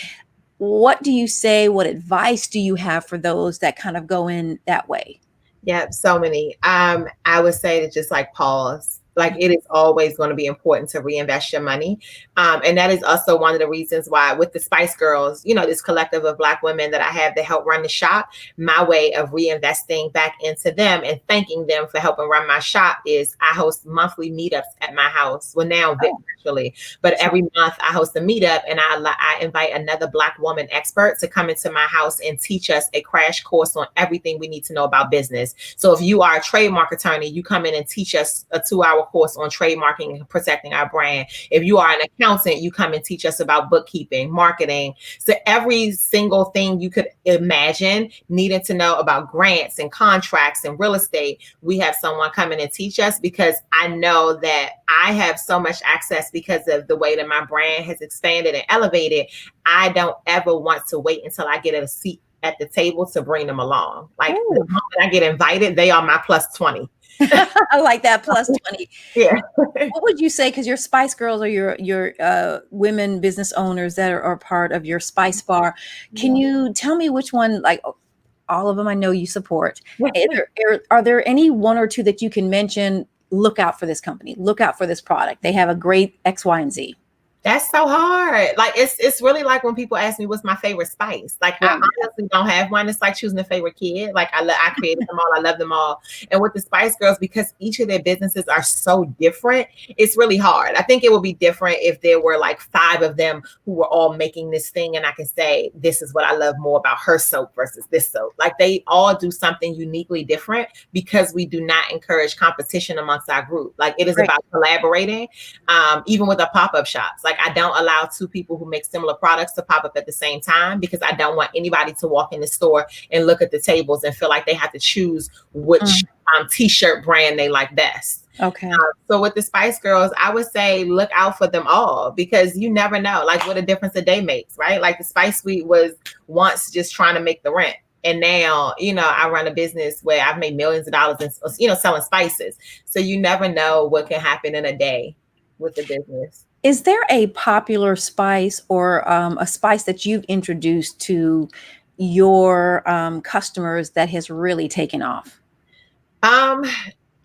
What do you say? What advice do you have for those that kind of go in that way? Yeah, so many. I would say to just like pause. Like it is always going to be important to reinvest your money. And that is also one of the reasons why with the Spice Girls, this collective of Black women that I have to help run the shop, my way of reinvesting back into them and thanking them for helping run my shop is I host monthly meetups at my house. Well, now virtually, but every month I host a meetup and I invite another Black woman expert to come into my house and teach us a crash course on everything we need to know about business. So if you are a trademark attorney, you come in and teach us a 2-hour course on trademarking and protecting our brand. If you are an accountant, you come and teach us about bookkeeping, marketing. So every single thing you could imagine needing to know about grants and contracts and real estate, we have someone come in and teach us because I know that I have so much access because of the way that my brand has expanded and elevated. I don't ever want to wait until I get a seat at the table to bring them along. Like the moment I get invited, they are my plus 20. I like that plus 20. Yeah. What would you say? Because your Spice Girls are your women business owners that are part of your Spice Bar. Can you tell me which one, like all of them I know you support. Are there any one or two that you can mention? Look out for this company. Look out for this product. They have a great X, Y, and Z. That's so hard. Like it's really like when people ask me what's my favorite spice. Like I honestly don't have one. It's like choosing a favorite kid. Like I created them all. I love them all. And with the Spice Girls, because each of their businesses are so different, it's really hard. I think it would be different if there were like 5 of them who were all making this thing, and I can say this is what I love more about her soap versus this soap. Like they all do something uniquely different because we do not encourage competition amongst our group. Like it is about collaborating. Even with our pop-up shops. Like I don't allow 2 people who make similar products to pop up at the same time because I don't want anybody to walk in the store and look at the tables and feel like they have to choose which t-shirt brand they like best. Okay. So with the Spice Girls, I would say look out for them all because you never know like what a difference a day makes, right? Like the SpiceSuite was once just trying to make the rent. And now, I run a business where I've made millions of dollars in, selling spices. So you never know what can happen in a day with the business. Is there a popular spice or a spice that you've introduced to your customers that has really taken off? I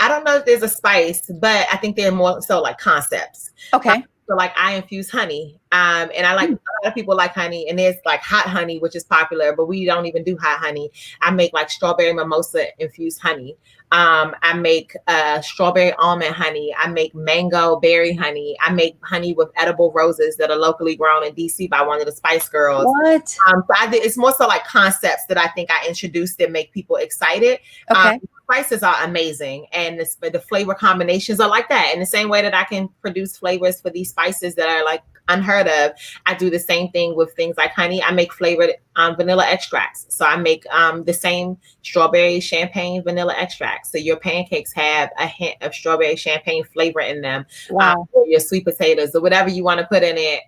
don't know if there's a spice, but I think they're more so like concepts. Okay. So like I infuse honey. And I like a lot of people like honey, and there's like hot honey, which is popular, but we don't even do hot honey. I make like strawberry mimosa infused honey. I make strawberry almond honey. I make mango berry honey. I make honey with edible roses that are locally grown in DC by one of the Spice Girls. What? So it's more so like concepts that I think I introduced that make people excited. Okay. Spices are amazing, and the flavor combinations are like that. In the same way that I can produce flavors for these spices that are like unheard of, I do the same thing with things like honey. I make flavored vanilla extracts. So I make the same strawberry champagne vanilla extracts. So your pancakes have a hint of strawberry champagne flavor in them. Wow. Your sweet potatoes or whatever you want to put in it.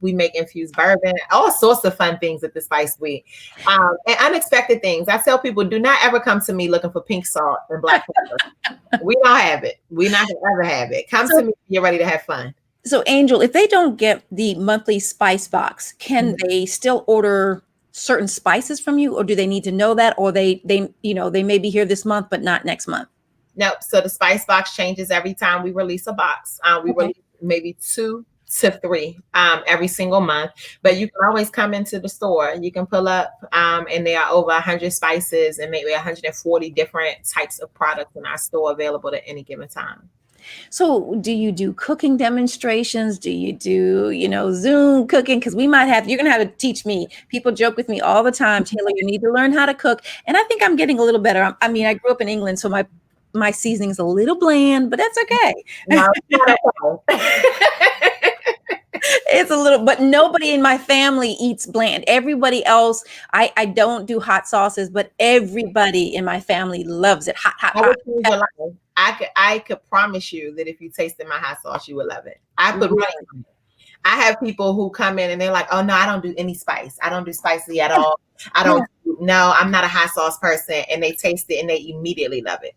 We make infused bourbon, all sorts of fun things at the SpiceSuite. And unexpected things. I tell people, do not ever come to me looking for pink salt and black pepper. We don't have it. We're not going to ever have it. Come to me when you're ready to have fun. So Angel, if they don't get the monthly spice box, can they still order certain spices from you, or do they need to know that, or they may be here this month but not next month? No. So the spice box changes every time we release a box. We release maybe 2 to 3 every single month, but you can always come into the store. You can pull up and there are over 100 spices and maybe 140 different types of products in our store available at any given time. So do you do cooking demonstrations? Do you do, Zoom cooking? Because you're going to have to teach me. People joke with me all the time, Taylor, you need to learn how to cook. And I think I'm getting a little better. I mean, I grew up in England, so my my seasoning's a little bland, but that's okay. No, it's not okay. It's a little, but nobody in my family eats bland. Everybody else, I don't do hot sauces, but everybody in my family loves it. Hot, hot, I hot. would choose your life. I could promise you that if you tasted my hot sauce, you would love it. I put money on it. I have people who come in and they're like, oh no, I don't do any spice. I don't do spicy at all. I don't no, I'm not a hot sauce person. And they taste it and they immediately love it.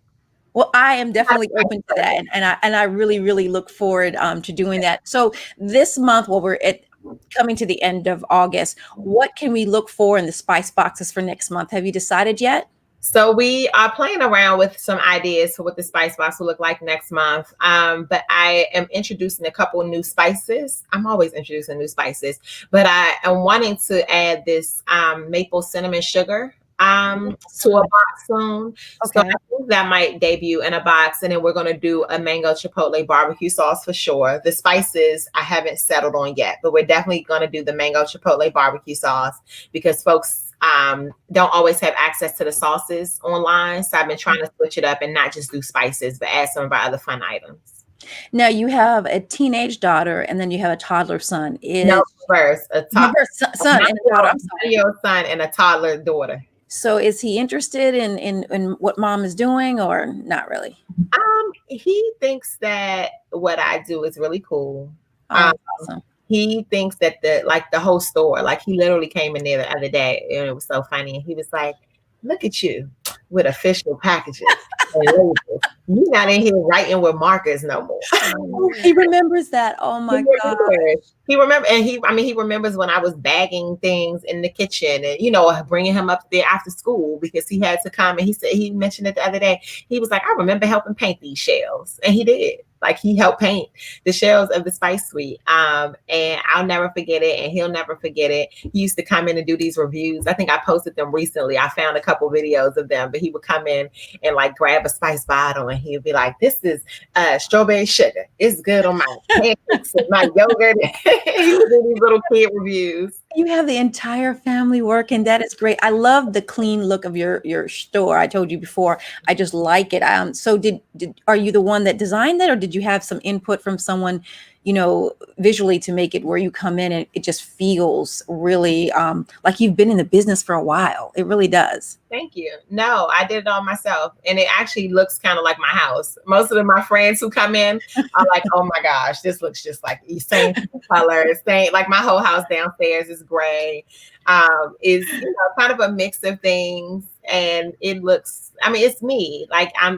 Well, I am definitely open to that, and I really, really look forward to doing that. So this month, while we're coming to the end of August, what can we look for in the spice boxes for next month? Have you decided yet? So we are playing around with some ideas for what the spice box will look like next month. But I am introducing a couple new spices. I'm always introducing new spices, but I am wanting to add this maple cinnamon sugar to a box soon. Okay. So I think that might debut in a box, and then we're going to do a mango chipotle barbecue sauce for sure. The spices I haven't settled on yet, but we're definitely going to do the mango chipotle barbecue sauce because folks don't always have access to the sauces online. So I've been trying to switch it up and not just do spices, but add some of our other fun items. Now you have a teenage daughter and then you have a toddler son. First a toddler son and a daughter. I'm sorry, a son and a toddler daughter. So is he interested in what mom is doing or not really? He thinks that what I do is really cool. Awesome. He thinks that the whole store, like he literally came in there the other day and it was so funny. He was like, look at you with official packages. You're not in here writing with markers no more. He remembers that. Oh my God. He remembers when I was bagging things in the kitchen and, bringing him up there after school because he had to come. And he mentioned it the other day. He was like, I remember helping paint these shelves. And he did. Like he helped paint the shelves of the SpiceSuite. And I'll never forget it. And he'll never forget it. He used to come in and do these reviews. I think I posted them recently. I found a couple videos of them, but he would come in and like grab a spice bottle and he'd be like, this is strawberry sugar. It's good on my pancakes and my yogurt. He would do these little kid reviews. You have the entire family working. That is great. I love the clean look of your store. I told you before, I just like it. So are you the one that designed that, or did you have some input from someone, visually to make it where you come in and it just feels really like you've been in the business for a while? It really does. Thank you. No, I did it all myself. And it actually looks kind of like my house. Most of my friends who come in are like, oh my gosh, this looks just like the same colors. Like my whole house downstairs is gray. Is kind of a mix of things. And it looks, it's me. Like I'm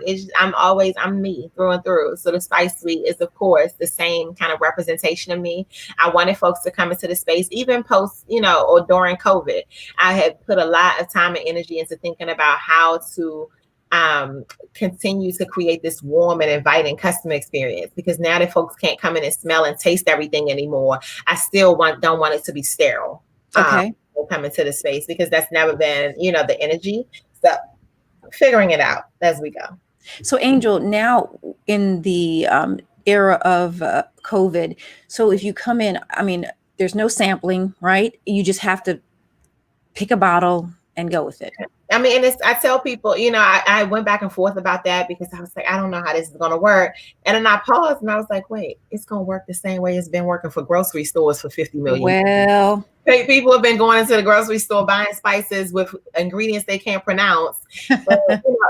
me through and through. So the SpiceSuite is, of course, the same kind of representation of me. I wanted folks to come into the space, even post, or during COVID. I had put a lot of time and energy into thinking about how to continue to create this warm and inviting customer experience, because now that folks can't come in and smell and taste everything anymore, I still don't want it to be sterile. Okay. Come into the space, because that's never been, the energy. So figuring it out as we go. So Angel, now in the era of COVID, so if you come in, there's no sampling, right? You just have to pick a bottle and go with it. And I tell people, I went back and forth about that because I was like, I don't know how this is going to work. And then I paused and I was like, wait, it's going to work the same way it's been working for grocery stores for 50 million. Well, people have been going into the grocery store buying spices with ingredients they can't pronounce,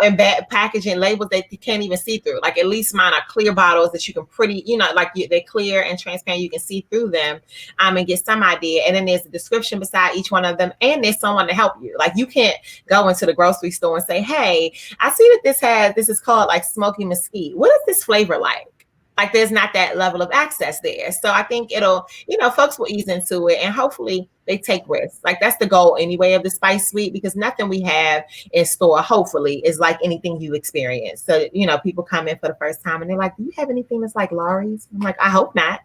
and bad packaging labels that you can't even see through. Like at least mine are clear bottles that you can they're clear and transparent. You can see through them and get some idea. And then there's a description beside each one of them, and there's someone to help you. Like you can't go into the grocery store and say, hey, I see that this is called like smoky mesquite. What is this flavor like? Like there's not that level of access there. So I think it'll, folks will ease into it and hopefully they take risks. Like that's the goal anyway of the SpiceSuite, because nothing we have in store, hopefully, is like anything you experience. So, people come in for the first time and they're like, do you have anything that's like Laurie's? I'm like, I hope not.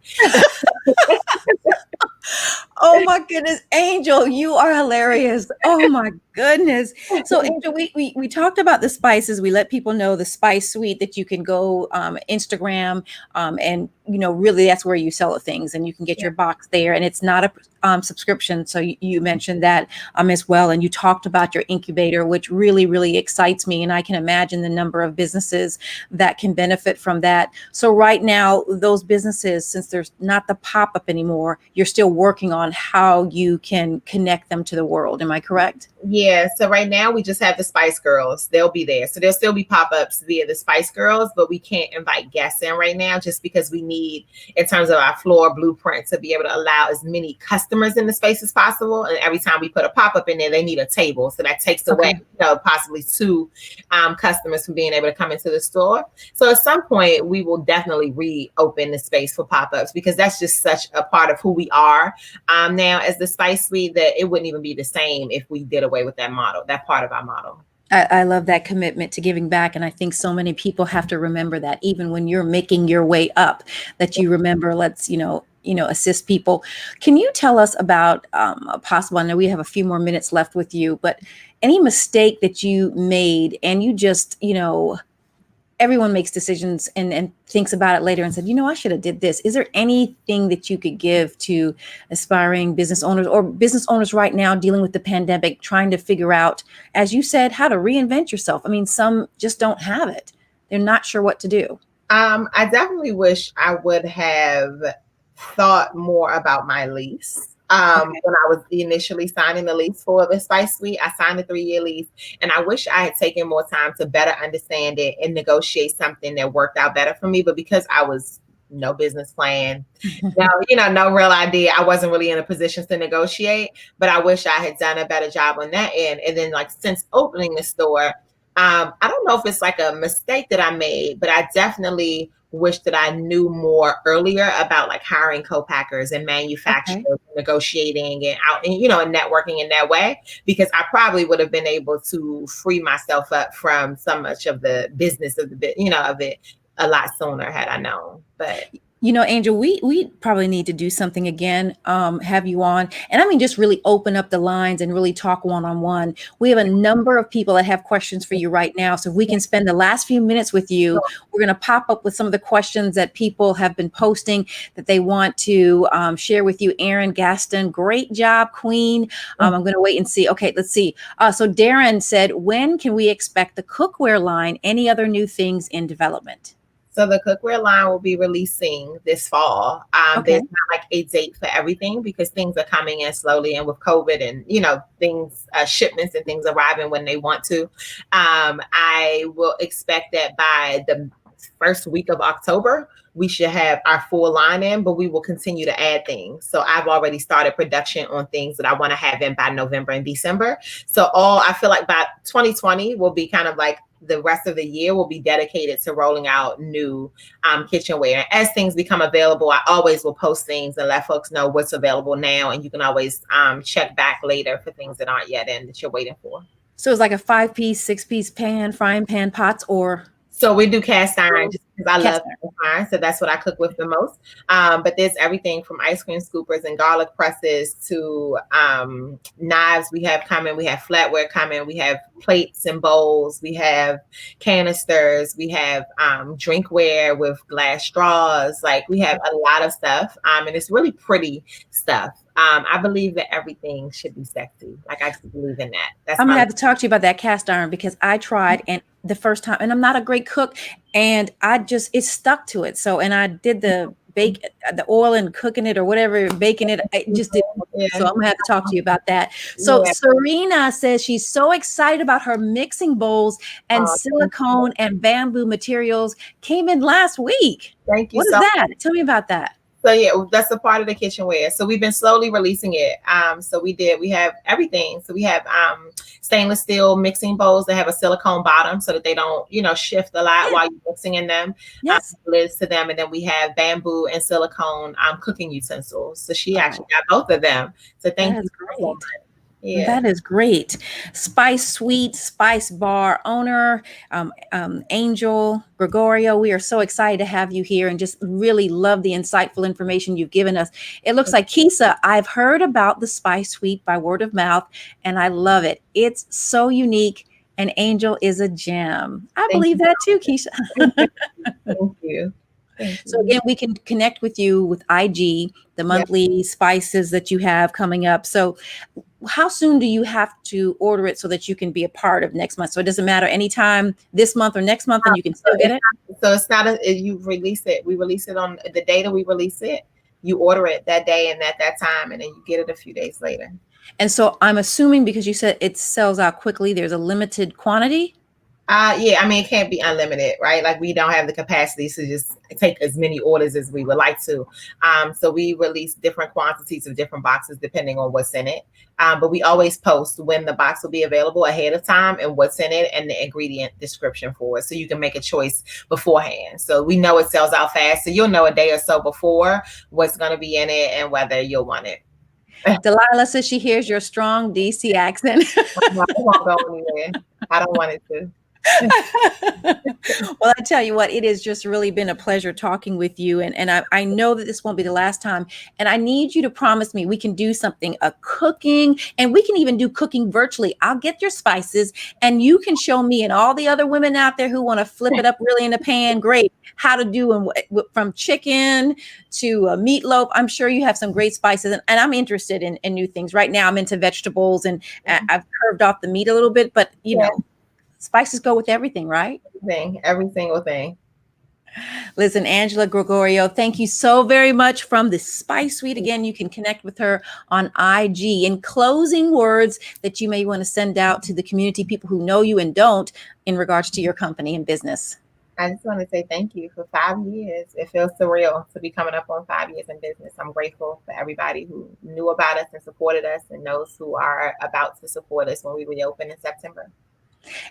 Oh my goodness, Angel, you are hilarious. Oh my goodness. So Angel, we talked about the spices. We let people know the SpiceSuite that you can go Instagram and really that's where you sell things, and you can get your box there, and it's not a subscription. So you mentioned that as well, and you talked about your incubator, which really, really excites me, and I can imagine the number of businesses that can benefit from that. So right now, those businesses, since there's not the pop-up anymore, you're still working on how you can connect them to the world. Am I correct? Yeah, so right now we just have the Spice Girls. They'll be there. So there'll still be pop-ups via the Spice Girls, but we can't invite guests in right now just because we need, in terms of our floor blueprint, to be able to allow as many customers in the space as possible. And every time we put a pop-up in there, they need a table. So that takes away, possibly 2 customers from being able to come into the store. So at some point, we will definitely reopen the space for pop-ups because that's just such a part of who we are now as the SpiceSuite, that it wouldn't even be the same if we did away with that model, that part of our model. I love that commitment to giving back. And I think so many people have to remember that even when you're making your way up, that you remember, let's, assist people. Can you tell us about a possible, I know we have a few more minutes left with you, but any mistake that you made and you just, everyone makes decisions and thinks about it later and said, I should have did this. Is there anything that you could give to aspiring business owners or business owners right now dealing with the pandemic, trying to figure out, as you said, how to reinvent yourself? I mean, some just don't have it. They're not sure what to do. I definitely wish I would have thought more about my lease. When I was initially signing the lease for the SpiceSuite, I signed a 3-year lease, and I wish I had taken more time to better understand it and negotiate something that worked out better for me. But because I was no business plan, no real idea, I wasn't really in a position to negotiate. But I wish I had done a better job on that end. And then, since opening the store, I don't know if it's like a mistake that I made, but I definitely wish that I knew more earlier about hiring co-packers and manufacturers, negotiating and out and and networking in that way, because I probably would have been able to free myself up from so much of the business of of it a lot sooner had I known. But Angel, we probably need to do something again, have you on. And I mean, just really open up the lines and really talk one-on-one. We have a number of people that have questions for you right now. So if we can spend the last few minutes with you, we're going to pop up with some of the questions that people have been posting that they want to share with you. Aaron Gaston, great job, Queen. I'm going to wait and see. Okay, let's see. So Darren said, when can we expect the cookware line? Any other new things in development? So the cookware line will be releasing this fall. There's not a date for everything because things are coming in slowly, and with COVID and things, shipments and things arriving when they want to. I will expect that by the first week of October, we should have our full line in, but we will continue to add things. So I've already started production on things that I want to have in by November and December. So I feel like by 2020 will be kind of the rest of the year will be dedicated to rolling out new kitchenware. And as things become available, I always will post things and let folks know what's available now. And you can always check back later for things that aren't yet in that you're waiting for. So it's like a 5-piece, 6-piece pan, frying pan, pots, or? So we do cast iron just because I love cast iron. So that's what I cook with the most. But there's everything from ice cream scoopers and garlic presses to knives we have coming. We have flatware coming. We have plates and bowls. We have canisters. We have drinkware with glass straws. We have a lot of stuff. And it's really pretty stuff. I believe that everything should be sexy. I just believe in that. I'm gonna have to talk to you about that cast iron because I tried and the first time, and I'm not a great cook, and it stuck to it. So, and I did the the oil and cooking it or whatever, baking it. I just did. So I'm gonna have to talk to you about that. So Serena says she's so excited about her mixing bowls and silicone and bamboo materials came in last week. Thank you. What is that? Tell me about that. So that's a part of the kitchenware. So we've been slowly releasing it. We have everything. So we have stainless steel mixing bowls that have a silicone bottom so that they don't, shift a lot while you're mixing in them. Yes. Lids to them. And then we have bamboo and silicone cooking utensils. So she actually got both of them. So thank you. Great. Yeah. That is great. SpiceSuite, Spice Bar owner, Angel Gregorio, we are so excited to have you here and just really love the insightful information you've given us. It looks like Kisa, I've heard about the SpiceSuite by word of mouth, and I love it. It's so unique, and Angel is a gem. I believe that too, Keisha. Thank you. Thank So you. again, we can connect with you with IG, the Yeah. monthly spices that you have coming up. So how soon do you have to order it so that you can be a part of next month? So it doesn't matter anytime this month or next month, and you can still get it. So it's not you release it. We release it on the day that we release it. You order it that day and at that time, and then you get it a few days later. And so I'm assuming because you said it sells out quickly, there's a limited quantity. Yeah, I mean, it can't be unlimited, right? Like we don't have the capacity to just take as many orders as we would like to. So we release different quantities of different boxes depending on what's in it. But we always post when the box will be available ahead of time and what's in it and the ingredient description for it. So you can make a choice beforehand. So we know it sells out fast. So you'll know a day or so before what's going to be in it and whether you'll want it. Delilah says she hears your strong DC accent. No, it won't go anywhere. I don't want it to. Well, I tell you what, it has just really been a pleasure talking with you. And I know that this won't be the last time. And I need you to promise me we can do something, a cooking, and we can even do cooking virtually. I'll get your spices and you can show me and all the other women out there who want to flip it up really in the pan. Great. How to do from chicken to a meatloaf. I'm sure you have some great spices and I'm interested in new things. Right now I'm into vegetables and I've curved off the meat a little bit, but you know, spices go with everything, right? Every single thing. Listen, Angela Gregorio, thank you so very much from the SpiceSuite. Again, you can connect with her on IG. In closing words that you may want to send out to the community, people who know you and don't, in regards to your company and business. I just want to say thank you for 5 years. It feels surreal to be coming up on 5 years in business. I'm grateful for everybody who knew about us and supported us and those who are about to support us when we reopen in September.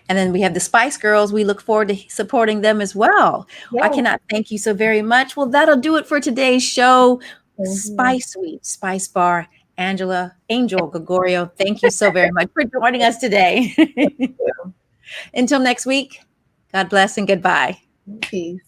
And then we have the Spice Girls. We look forward to supporting them as well. Yes. I cannot thank you so very much. Well, that'll do it for today's show. SpiceSuite, Spice Bar, Angel Gregorio. Thank you so very much for joining us today. Until next week, God bless and goodbye. Peace.